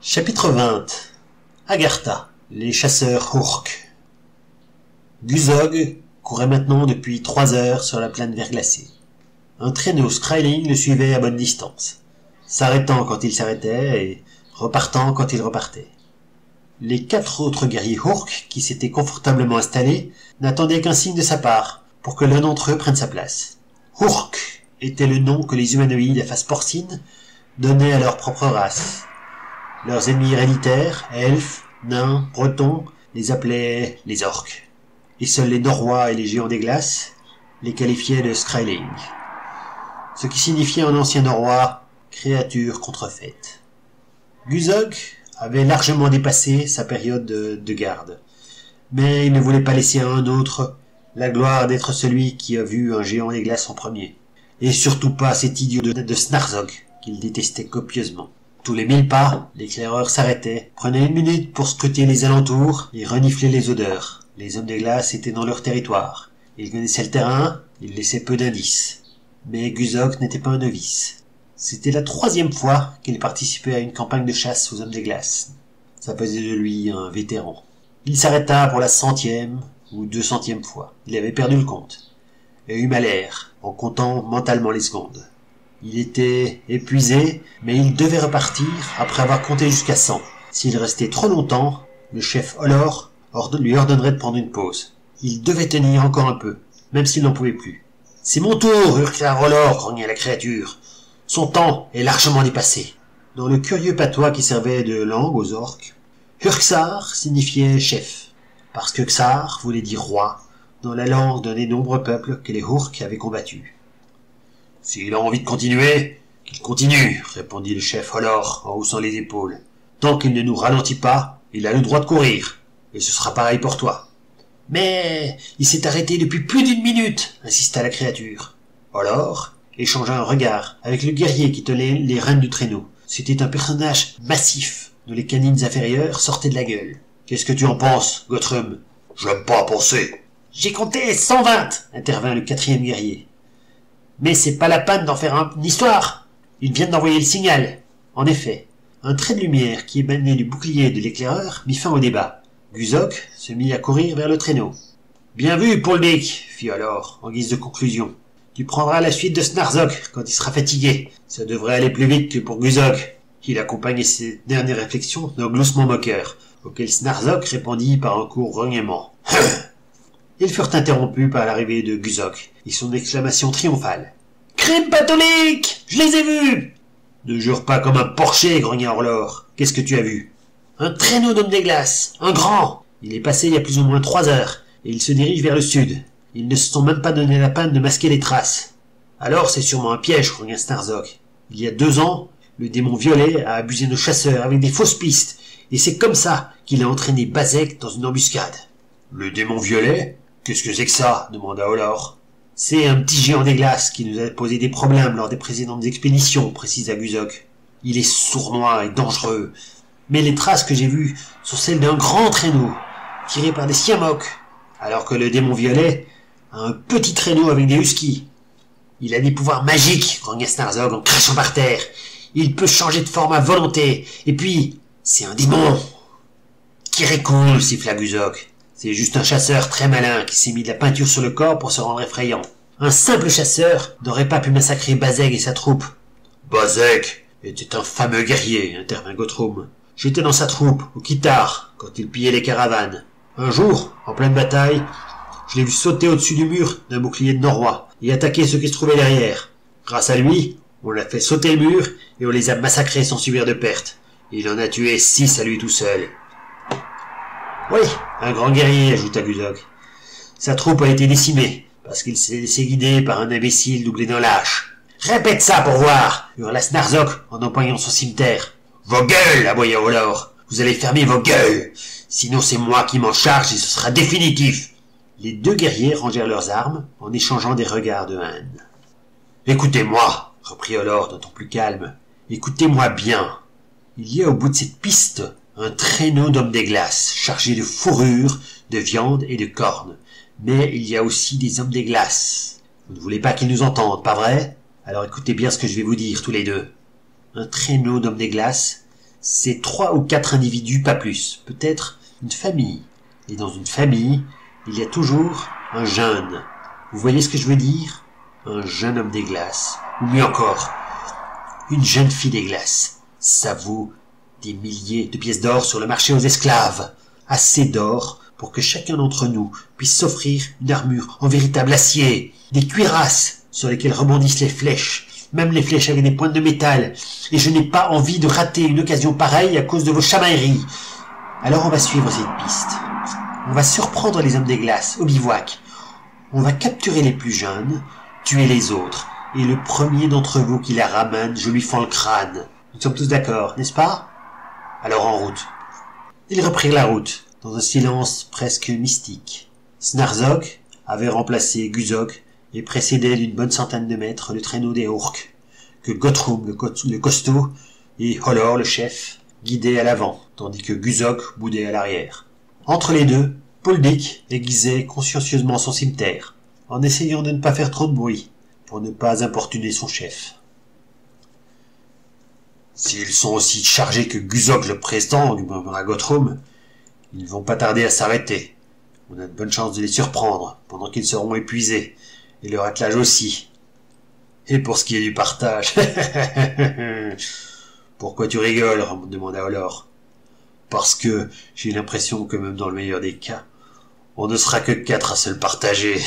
Chapitre 20. Agartha, les chasseurs Hurk. Guzog courait maintenant depuis 3 heures sur la plaine verglacée. Un traîneau Skryling le suivait à bonne distance, s'arrêtant quand il s'arrêtait et repartant quand il repartait. Les 4 autres guerriers Hurk, qui s'étaient confortablement installés, n'attendaient qu'un signe de sa part pour que l'un d'entre eux prenne sa place. Hurk était le nom que les humanoïdes à face porcine donnaient à leur propre race. Leurs ennemis héréditaires, elfes, nains, bretons, les appelaient les orques. Et seuls les Norrois et les géants des glaces les qualifiaient de Skryling. Ce qui signifiait en ancien norrois « créature contrefaite ». Guzog avait largement dépassé sa période de garde, mais il ne voulait pas laisser à un autre la gloire d'être celui qui a vu un géant des glaces en premier, et surtout pas cet idiot de Snarzog qu'il détestait copieusement. Tous les 1000 pas, l'éclaireur s'arrêtait, prenait 1 minute pour scruter les alentours et renifler les odeurs. Les hommes des glaces étaient dans leur territoire. Ils connaissaient le terrain, ils laissaient peu d'indices. Mais Guzog n'était pas un novice. C'était la 3e fois qu'il participait à une campagne de chasse aux hommes des glaces. Ça faisait de lui un vétéran. Il s'arrêta pour la 100e ou 200e fois. Il avait perdu le compte et eut mal air en comptant mentalement les secondes. Il était épuisé, mais il devait repartir après avoir compté jusqu'à 100. S'il restait trop longtemps, le chef Olor lui ordonnerait de prendre une pause. Il devait tenir encore un peu, même s'il n'en pouvait plus. « C'est mon tour, Urklar Olor !» grogna la créature. « Son temps est largement dépassé. » Dans le curieux patois qui servait de langue aux orques, Urksar signifiait chef, parce que Xar voulait dire roi, dans la langue d'un des nombreux peuples que les Hurk avaient combattus. « S'il a envie de continuer, qu'il continue, » répondit le chef Olor en haussant les épaules. « Tant qu'il ne nous ralentit pas, il a le droit de courir, et ce sera pareil pour toi. »« Mais il s'est arrêté depuis plus d'1 minute, » insista la créature. Olor échangea un regard avec le guerrier qui tenait les rênes du traîneau. C'était un personnage massif, dont les canines inférieures sortaient de la gueule. « Qu'est-ce que tu en penses, Guthrum ?»« J'aime pas penser. »« J'ai compté 120 !» intervint le 4e guerrier. Mais c'est pas la peine d'en faire une histoire. Ils viennent d'envoyer le signal. En effet, un trait de lumière qui émanait du bouclier de l'éclaireur mit fin au débat. Guzog se mit à courir vers le traîneau. « Bien vu, Polnik !» fit Olor, en guise de conclusion. « Tu prendras la suite de Snarzog quand il sera fatigué. Ça devrait aller plus vite que pour Guzog. » Il accompagnait ses dernières réflexions d'un gloussement moqueur, auquel Snarzog répondit par un court grognement. Ils furent interrompus par l'arrivée de Guzog et son exclamation triomphale. « Crime patholique! Je les ai vus !»« Ne jure pas comme un porcher, grogna Olor. Qu'est-ce que tu as vu ?»« Un traîneau d'hommes des glaces, un grand. Il est passé il y a plus ou moins 3 heures, et il se dirige vers le sud. Ils ne se sont même pas donné la peine de masquer les traces. »« Alors c'est sûrement un piège, grogna Snarzog. Il y a 2 ans, le démon violet a abusé nos chasseurs avec des fausses pistes, et c'est comme ça qu'il a entraîné Bazek dans une embuscade. »« Le démon violet ? Qu'est-ce que c'est que ça ?» demanda Olor. « C'est un petit géant des glaces qui nous a posé des problèmes lors des précédentes expéditions, précisa Guzog. Il est sournois et dangereux, mais les traces que j'ai vues sont celles d'un grand traîneau, tiré par des siamoks, alors que le démon violet a un petit traîneau avec des huskies. Il a des pouvoirs magiques, grogna Snarzog en crachant par terre. Il peut changer de forme à volonté, et puis, c'est un démon. »« Qui cool, siffla Guzog. C'est juste un chasseur très malin qui s'est mis de la peinture sur le corps pour se rendre effrayant. Un simple chasseur n'aurait pas pu massacrer Bazek et sa troupe. »« Bazek était un fameux guerrier, » intervint Guthrum. « J'étais dans sa troupe, au Kitar, quand il pillait les caravanes. Un jour, en pleine bataille, je l'ai vu sauter au-dessus du mur d'un bouclier de Norrois et attaquer ceux qui se trouvaient derrière. Grâce à lui, on a fait sauter le mur et on les a massacrés sans subir de pertes. Il en a tué 6 à lui tout seul. »« Oui, un grand guerrier, » ajouta Guzog. « Sa troupe a été décimée, parce qu'il s'est laissé guider par un imbécile doublé d'un lâche. »« Répète ça pour voir !» hurla Snarzog en empoignant son cimeterre. « Vos gueules !» aboya Olor. « Vous allez fermer vos gueules, sinon c'est moi qui m'en charge et ce sera définitif. » Les 2 guerriers rangèrent leurs armes en échangeant des regards de haine. « Écoutez-moi, » reprit Olor d'un ton plus calme. « Écoutez-moi bien. Il y a au bout de cette piste un traîneau d'hommes des glaces, chargé de fourrure, de viande et de cornes. Mais il y a aussi des hommes des glaces. Vous ne voulez pas qu'ils nous entendent, pas vrai? Alors écoutez bien ce que je vais vous dire, tous les 2. Un traîneau d'hommes des glaces, c'est 3 ou 4 individus, pas plus. Peut-être une famille. Et dans une famille, il y a toujours un jeune. Vous voyez ce que je veux dire? Un jeune homme des glaces. Ou mieux encore, une jeune fille des glaces. Ça vaut des milliers de pièces d'or sur le marché aux esclaves. Assez d'or pour que chacun d'entre nous puisse s'offrir une armure en véritable acier. Des cuirasses sur lesquelles rebondissent les flèches. Même les flèches avec des pointes de métal. Et je n'ai pas envie de rater une occasion pareille à cause de vos chamailleries. Alors on va suivre cette piste. On va surprendre les hommes des glaces au bivouac. On va capturer les plus jeunes, tuer les autres. Et le premier d'entre vous qui la ramène, je lui fends le crâne. Nous sommes tous d'accord, n'est-ce pas? Alors en route. Ils reprirent la route, dans un silence presque mystique. Snarzog avait remplacé Guzog et précédait d'une bonne centaine de mètres le traîneau des Urks, que Gottrum le costaud et Hollor le chef guidaient à l'avant, tandis que Guzog boudait à l'arrière. Entre les deux, Poldik aiguisait consciencieusement son cimeterre, en essayant de ne pas faire trop de bruit, pour ne pas importuner son chef. S'ils sont aussi chargés que Guzog le prétend, murmura Gottrum, ils ne vont pas tarder à s'arrêter. On a de bonnes chances de les surprendre, pendant qu'ils seront épuisés, et leur attelage aussi. Et pour ce qui est du partage... Pourquoi tu rigoles? Demanda Hollor. Parce que j'ai l'impression que même dans le meilleur des cas, on ne sera que 4 à se le partager.